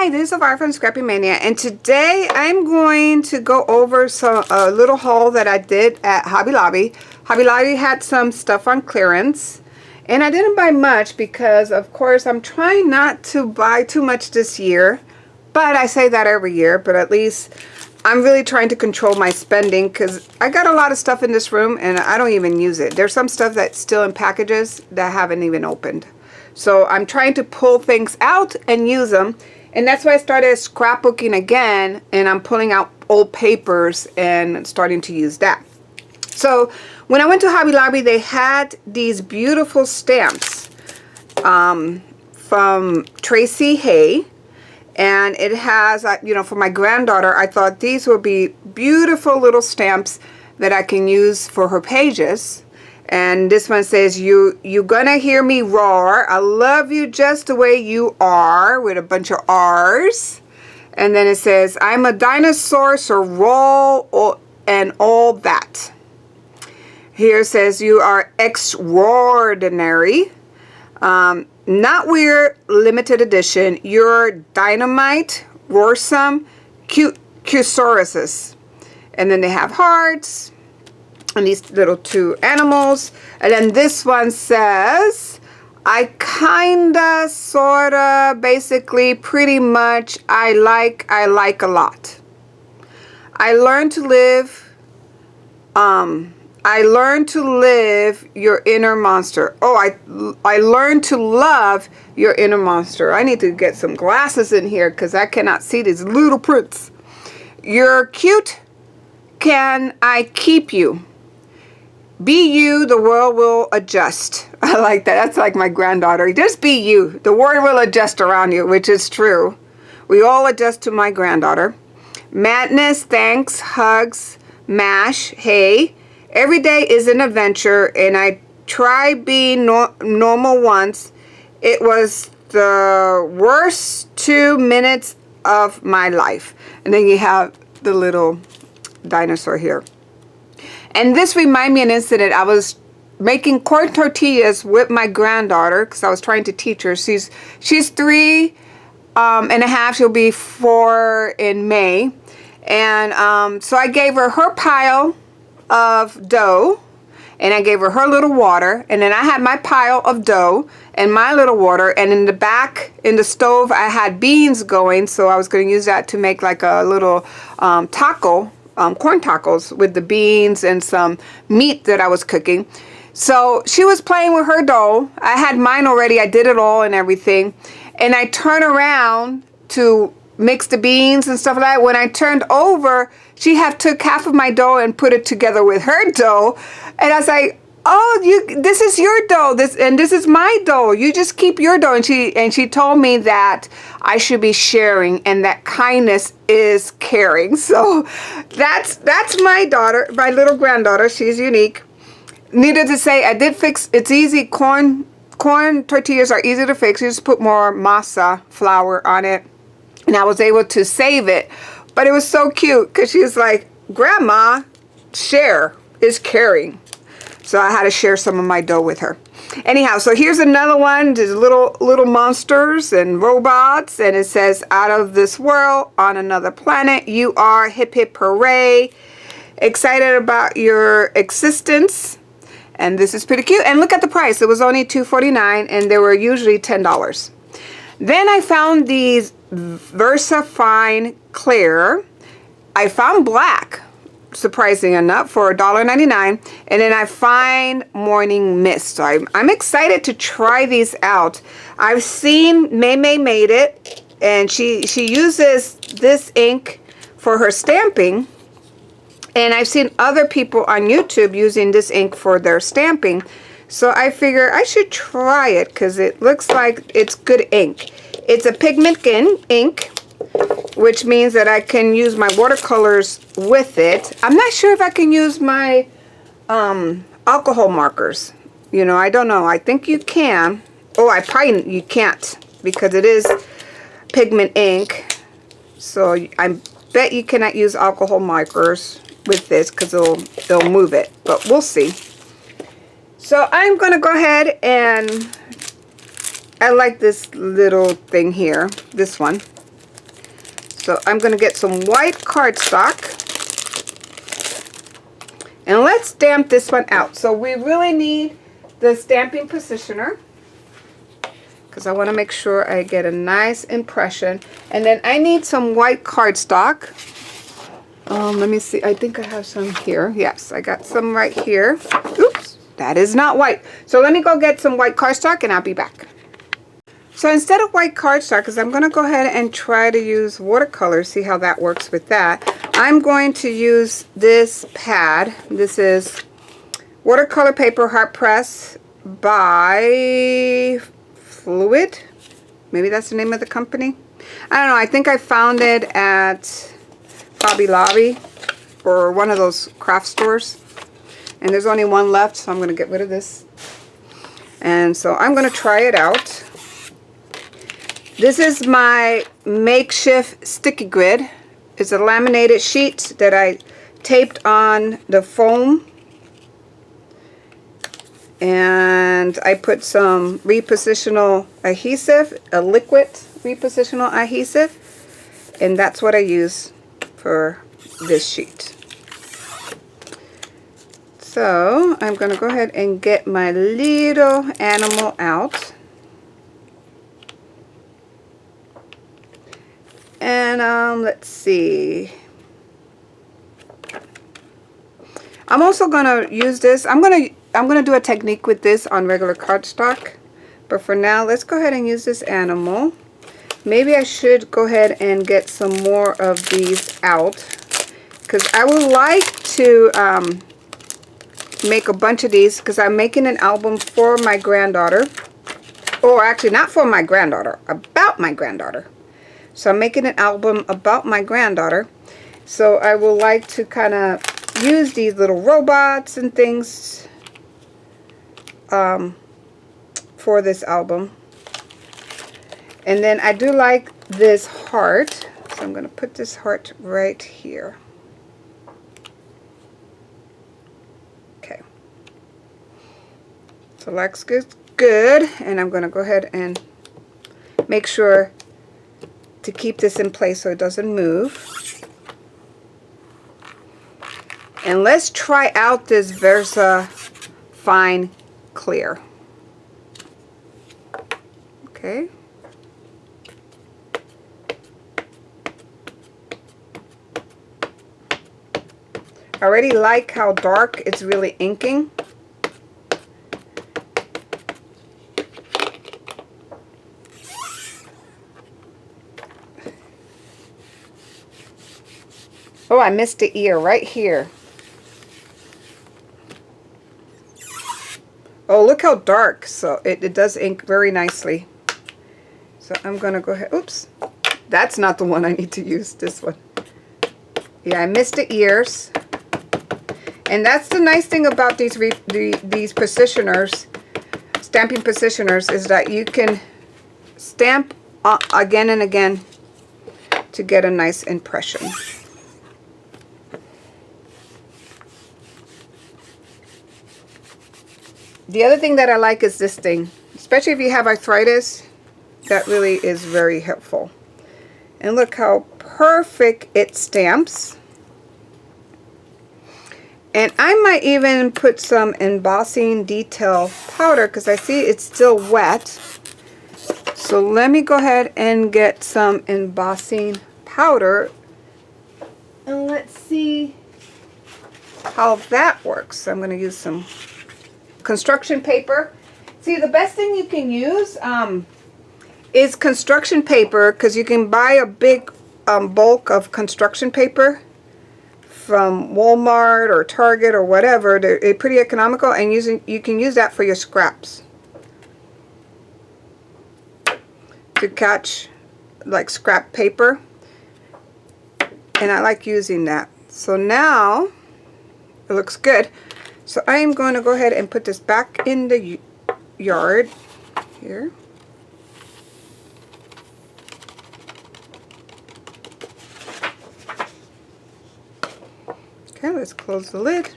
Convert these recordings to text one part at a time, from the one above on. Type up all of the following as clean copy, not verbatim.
Hi, this is Elvira from Scrappy Mania, and today I'm going to go over a little haul that I did at Hobby Lobby. Hobby Lobby had some stuff on clearance, and I didn't buy much because, of course, I'm trying not to buy too much this year. But I say that every year, but at least I'm really trying to control my spending because I got a lot of stuff in this room and I don't even use it. There's some stuff that's still in packages that I haven't even opened. So I'm trying to pull things out and use them. And that's why I started scrapbooking again, and I'm pulling out old papers and starting to use that. So when I went to Hobby Lobby, they had these beautiful stamps from Tracy Hay. And it has, you know, for my granddaughter, I thought these would be beautiful little stamps that I can use for her pages. And this one says, you gonna hear me roar. I love you just the way you are, with a bunch of R's. And then it says, I'm a dinosaur, so roll and all that. Here it says, you are extraordinary. Not weird, limited edition. You're dynamite, roarsome, Cusauruses. And then they have hearts and these little two animals. And then this one says, I kinda, sorta, basically, pretty much, I like a lot. I learned to live, your inner monster. Oh, I learned to love your inner monster. I need to get some glasses in here because I cannot see these little prints. You're cute. Can I keep you? Be you, the world will adjust. I like that. That's like my granddaughter. Just be you. The world will adjust around you, which is true. We all adjust to my granddaughter. Madness, thanks, hugs, mash, hey. Every day is an adventure, and I tried being normal once. It was the worst 2 minutes of my life. And then you have the little dinosaur here. And this reminded me of an incident. I was making corn tortillas with my granddaughter because I was trying to teach her. She's 3 and a half. She'll be 4 in May. And so I gave her her pile of dough, and I gave her her little water, and then I had my pile of dough and my little water, and in the back in the stove I had beans going, so I was going to use that to make like a little taco, corn tacos with the beans and some meat that I was cooking. So she was playing with her dough. I had mine already. I did it all and everything, and I turned around to mix the beans and stuff like that. When I turned over, she took half of my dough and put it together with her dough. And I was like, oh, this is your dough. This is my dough. You just keep your dough. And she told me that I should be sharing, and that kindness is caring. So that's my daughter, my little granddaughter. She's unique. Needless to say, I did fix. It's easy. Corn tortillas are easy to fix. You just put more masa flour on it. And I was able to save it. But it was so cute because she was like, Grandma, share is caring. So I had to share some of my dough with her. Anyhow, so here's another one. There's little monsters and robots. And it says, out of this world, on another planet, you are hip hip hooray. Excited about your existence. And this is pretty cute. And look at the price. It was only $2.49, and they were usually $10. Then I found these Versa Fine Clear. I found black, surprising enough, for $1.99, and then I find Morning Mist. So I'm excited to try these out. I've seen May made it, and she uses this ink for her stamping, and I've seen other people on YouTube using this ink for their stamping. So I figure I should try it because it looks like it's good ink. It's a pigment ink, which means that I can use my watercolors with it. I'm not sure if I can use my alcohol markers. You know, I don't know. I think you can. Oh, you can't because it is pigment ink. So I bet you cannot use alcohol markers with this because they'll move it. But we'll see. So I'm going to go ahead and I like this little thing here, this one. So I'm going to get some white cardstock. And let's stamp this one out. So we really need the stamping positioner, because I want to make sure I get a nice impression. And then I need some white cardstock. Let me see. I think I have some here. Yes, I got some right here. Oops, that is not white. So let me go get some white cardstock and I'll be back. So instead of white cardstock, because I'm going to go ahead and try to use watercolor, see how that works with that. I'm going to use this pad. This is watercolor paper hot press by Fluid. Maybe that's the name of the company. I don't know. I think I found it at Hobby Lobby or one of those craft stores. And there's only one left, so I'm going to get rid of this. And so I'm going to try it out. This is my makeshift sticky grid. It's a laminated sheet that I taped on the foam. And I put some repositional adhesive, a liquid repositional adhesive. And that's what I use for this sheet. So I'm going to go ahead and get my little animal out. And let's see. I'm also going to use this. I'm going to do a technique with this on regular cardstock. But for now, let's go ahead and use this animal. Maybe I should go ahead and get some more of these out, because I would like to make a bunch of these, because I'm making an album for my granddaughter. Or actually not for my granddaughter, about my granddaughter. So I'm making an album about my granddaughter. So I would like to kind of use these little robots and things for this album. And then I do like this heart. So I'm going to put this heart right here. Okay. So that's good. And I'm going to go ahead and make sure to keep this in place so it doesn't move. And let's try out this Versa Fine Clear. Okay. I already like how dark it's really inking. Oh, I missed the ear right here. Oh, look how dark. So it does ink very nicely. So I'm going to go ahead. Oops. That's not the one I need to use. This one. Yeah, I missed the ears. And that's the nice thing about these positioners, stamping positioners, is that you can stamp again and again to get a nice impression. The other thing that I like is this thing, especially if you have arthritis. That really is very helpful. And look how perfect it stamps. And I might even put some embossing detail powder, because I see it's still wet. So let me go ahead and get some embossing powder. And let's see how that works. So I'm going to use some construction paper. See, the best thing you can use is construction paper, because you can buy a big bulk of construction paper from Walmart or Target or whatever. They're pretty economical, and you can use that for your scraps to catch like scrap paper, and I like using that. So now it looks good. So I am going to go ahead and put this back in the yard here. Okay, let's close the lid.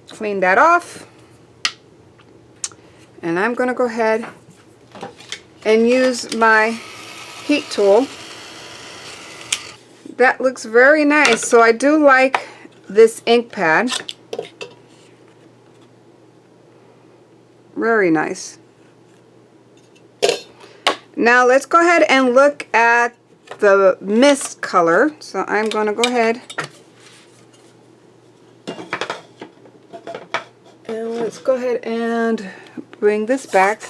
Clean that off. And I'm going to go ahead and use my heat tool. That looks very nice. So I do like this ink pad. Very nice. Now let's go ahead and look at the mist color. So I'm going to go ahead and let's go ahead and bring this back.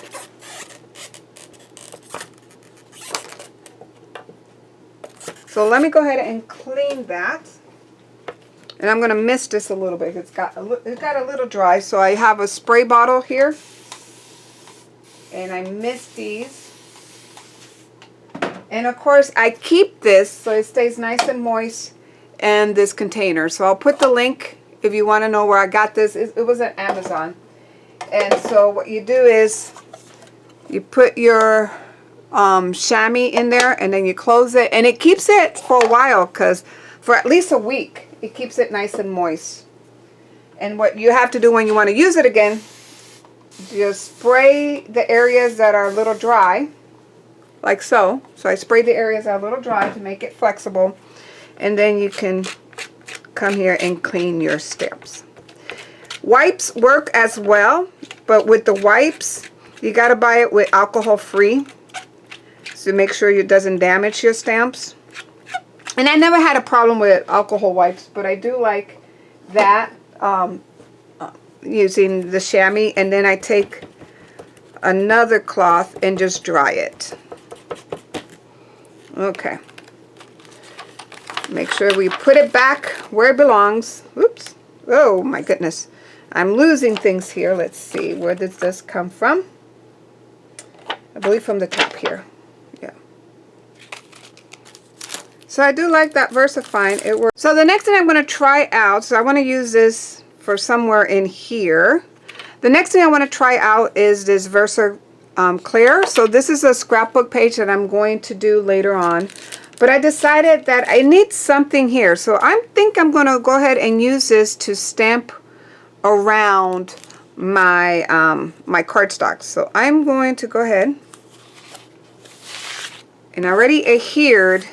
So let me go ahead and clean that. And I'm going to mist this a little bit. It got a little dry. So I have a spray bottle here. And I mist these. And of course I keep this so it stays nice and moist in this container. So I'll put the link if you want to know where I got this. It was at Amazon. And so what you do is you put your chamois in there and then you close it. And it keeps it for a while, because for at least a week it keeps it nice and moist. And what you have to do when you want to use it again, just spray the areas that are a little dry, like so. So I spray the areas that are a little dry to make it flexible. And then you can come here and clean your stamps. Wipes work as well, but with the wipes, you got to buy it with alcohol free. So make sure it doesn't damage your stamps. And I never had a problem with alcohol wipes, but I do like that, using the chamois. And then I take another cloth and just dry it. Okay. Make sure we put it back where it belongs. Oops. Oh my goodness. I'm losing things here. Let's see. Where did this come from? I believe from the top here. Yeah. So I do like that VersaFine. It works. So the next thing I'm going to try out, so I want to use this for somewhere in here. The next thing I want to try out is this Versa Clear. So this is a scrapbook page that I'm going to do later on. But I decided that I need something here. So I think I'm going to go ahead and use this to stamp around my my cardstock. So I'm going to go ahead, and I already adhered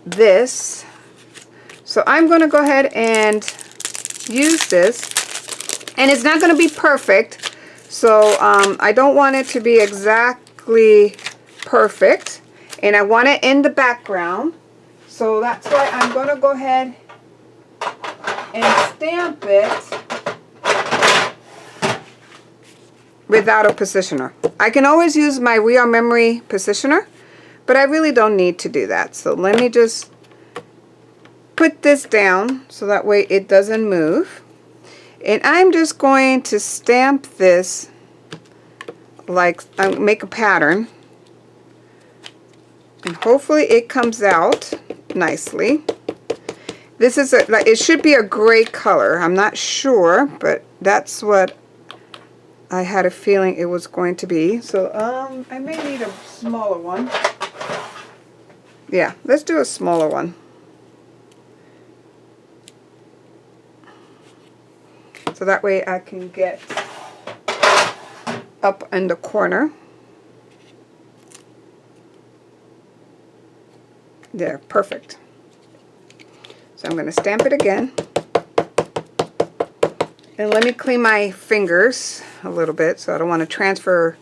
this. So I'm going to go ahead and use this. And it's not going to be perfect. So I don't want it to be exactly perfect. And I want it in the background. So that's why I'm going to go ahead and stamp it without a positioner. I can always use my We Are Memory positioner, but I really don't need to do that. So let me just put this down so that way it doesn't move. And I'm just going to stamp this, like, make a pattern. And hopefully it comes out nicely. This is like, it should be a gray color. I'm not sure, but that's what I had a feeling it was going to be. So I may need a smaller one. Yeah, let's do a smaller one. So that way I can get up in the corner. There, perfect. So I'm going to stamp it again. And let me clean my fingers a little bit, so I don't want to transfer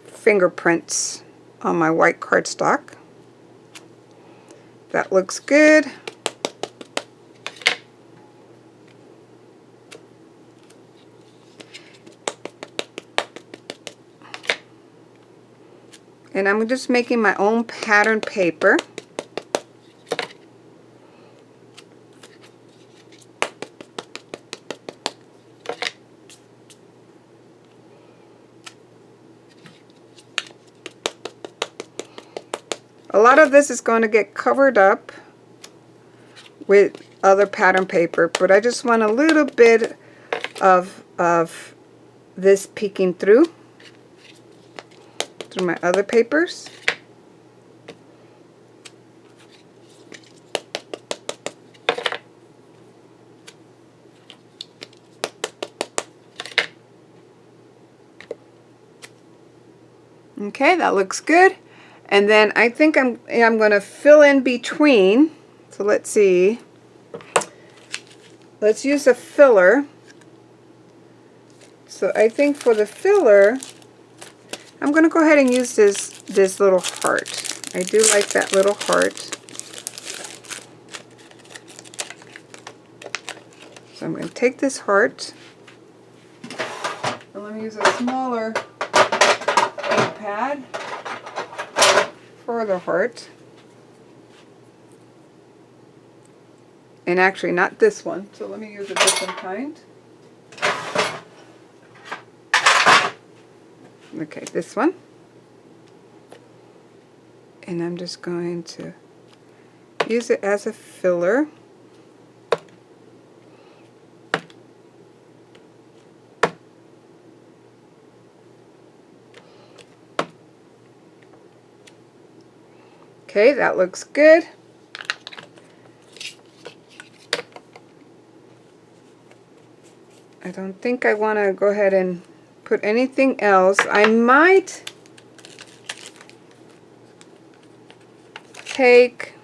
fingerprints on my white cardstock. That looks good. And I'm just making my own pattern paper. A lot of this is going to get covered up with other pattern paper, but I just want a little bit of this peeking through my other papers. Okay, that looks good. And then I think I'm going to fill in between. So let's see. Let's use a filler. So I think for the filler, I'm going to go ahead and use this little heart. I do like that little heart. So I'm going to take this heart, and let me use a smaller ink pad for the heart. And actually not this one, so let me use a different kind. Okay, this one. And I'm just going to use it as a filler. Okay, that looks good. I don't think I want to go ahead and put anything else. I might take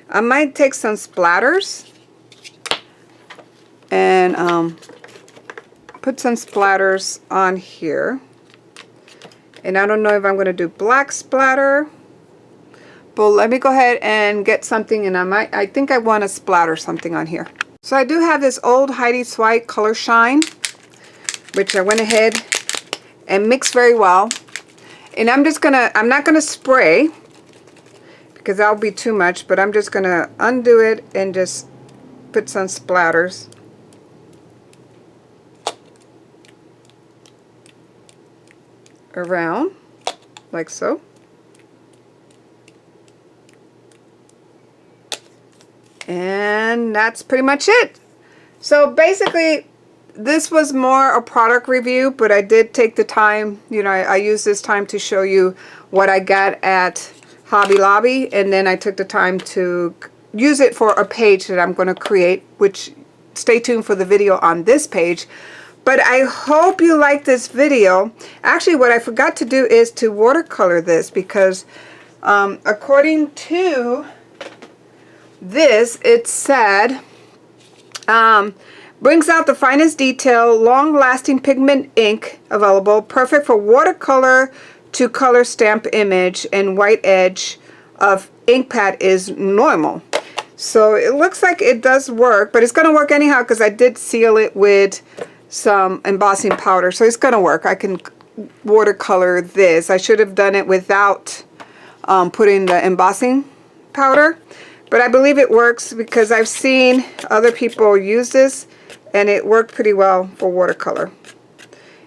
I might take some splatters and put some splatters on here. And I don't know if I'm going to do black splatter, but let me go ahead and get something, and I think I want to splatter something on here. So I do have this old Heidi Sweik Color Shine, which I went ahead and mixed very well. And I'm not gonna spray because that'll be too much, but I'm just gonna undo it and just put some splatters. Around, like so. And that's pretty much it. So basically, this was more a product review, but I did take the time, you know, I used this time to show you what I got at Hobby Lobby, and then I took the time to use it for a page that I'm going to create, which stay tuned for the video on this page. But I hope you like this video. Actually, what I forgot to do is to watercolor this, because according to this, it said, brings out the finest detail, long-lasting pigment ink available, perfect for watercolor to color stamp image, and white edge of ink pad is normal. So it looks like it does work, but it's going to work anyhow because I did seal it with some embossing powder, so it's going to work. I can watercolor this. I should have done it without putting the embossing powder, but I believe it works because I've seen other people use this and it worked pretty well for watercolor.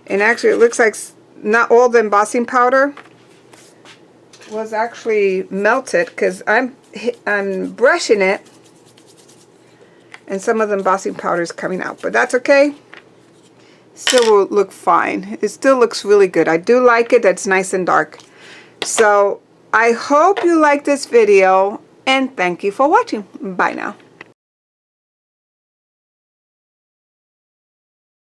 And actually it looks like not all the embossing powder was actually melted, because I'm brushing it and some of the embossing powder is coming out, but that's okay. Still will look fine. It still looks really good. I do like it. That's nice and dark. So I hope you like this video, and thank you for watching. Bye now.